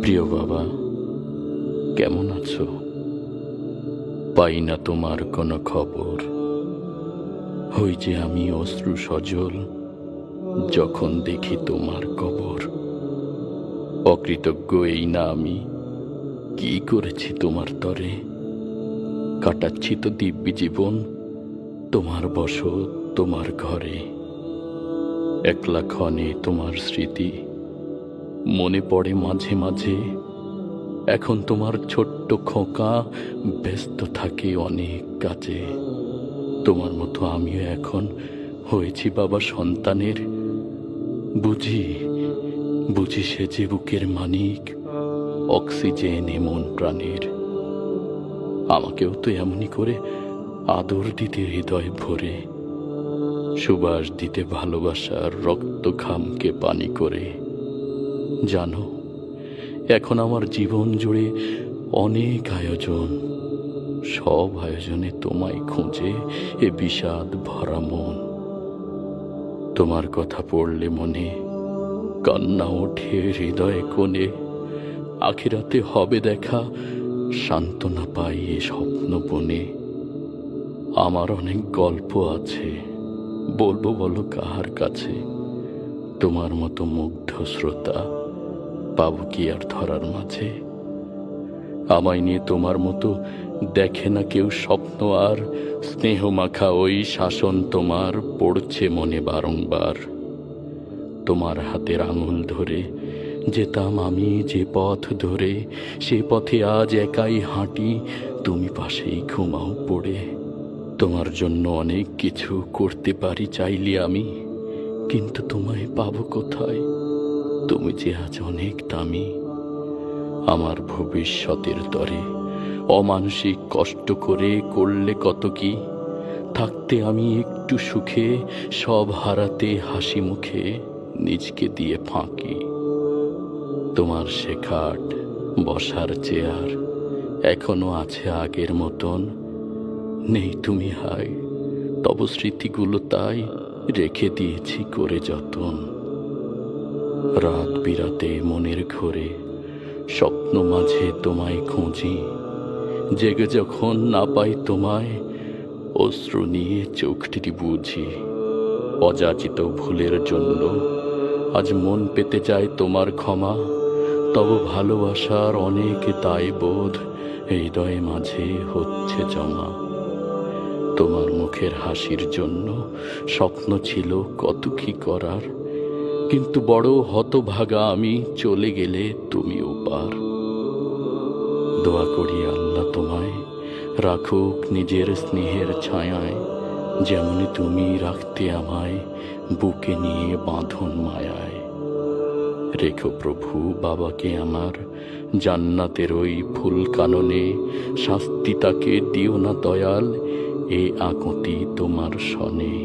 প্রিয় বাবা, কেমন আছো? পাই না তোমার কোনো খবর। হই যে আমি অশ্রু সজল যখন দেখি তোমার কবর। অকৃতজ্ঞ এই না আমি, কি করেছি তোমার তরে। কাটাচ্ছি তো দিব্যি জীবন তোমার বসত, তোমার ঘরে। একলা ক্ষণে তোমার স্মৃতি মনে পড়ে মাঝে মাঝে। এখন তোমার ছোট্ট খোকা ব্যস্ত থাকে অনেক কাজে। তোমার মতো আমিও এখন হয়েছি বাবা সন্তানের। বুঝি বুঝি সে যে বুকের মানিক, অক্সিজেন মন প্রাণের। আমাকেও তো এমনই করে আদর দিতে হৃদয় ভরে, সুবাস দিতে ভালোবাসার রক্ত ঘামকে পানি করে। জানো, এখন আমার জীবন জুড়ে অনেক আয়োজন। সব আয়োজনে তোমায় খুঁজে এ বিষাদ ভরা মন। তোমার কথা পড়লে মনে কান্না ওঠে হৃদয়ে কোণে। আখিরাতে হবে দেখা, সান্ত্বনা পাই এ স্বপ্ন বনে। আমার অনেক গল্প আছে, বলবো বলো কাহার কাছে। তোমার মতো মুগ্ধ শ্রোতা পাবো কি আর ধরার মাঝে। আমায় নিয়ে তোমার মতো দেখে না কেউ স্বপ্ন আর। স্নেহ মাখা ওই শাসন তোমার পড়ছে মনে বারংবার। তোমার হাতের আঙুল ধরে যেতাম আমি যে পথ ধরে, সে পথে আজ একাই হাঁটি, তুমি পাশেই ঘুমাও পড়ে। তোমার জন্য অনেক কিছু করতে পারি চাইলে আমি, কিন্তু তোমায় পাবো কোথায়? তুমি যে আজ অনেক দামি। আমার ভবিষ্যতের তরে অমানসিক কষ্ট করে করলে কত কি। থাকতে আমি একটু সুখে, সব হারাতে হাসি মুখে নিজকে দিয়ে ফাঁকি। তোমার সে খাট, বসার চেয়ার এখনো আছে আগের মতন। নেই তুমি হায়, তব স্মৃতিগুলো তাই রেখে দিয়েছি করে যতন। রাত বিরাতে মনের ঘোরে স্বপ্ন মাঝে তোমায় খুঁজি। জেগে যখন না পাই তোমায়, অশ্রু নিয়ে চোখটি বুঝি। অযাচিত ভুলের জন্য আজ মন পেতে যায় তোমার ক্ষমা। তব ভালোবাসার অনেক দায়বোধ হৃদয়ে মাঝে হচ্ছে জমা। তোমার মুখের হাসির জন্য স্বপ্ন ছিল কত কি করার, কিন্তু বড় হতভাগা আমি চলে গেলে তুমিও পার। দোয়া করি আল্লাহ তোমায় রাখুক নিজের স্নেহের ছায়ায়, যেমনি তুমি রাখতে আমায় বুকে নিয়ে বাঁধন মায়ায়। রেখো প্রভু বাবাকে আমার জান্নাতের ওই ফুল কাননে। শাস্তি তাকে দিও না দয়াল, এ আকুতি তোমার শনে।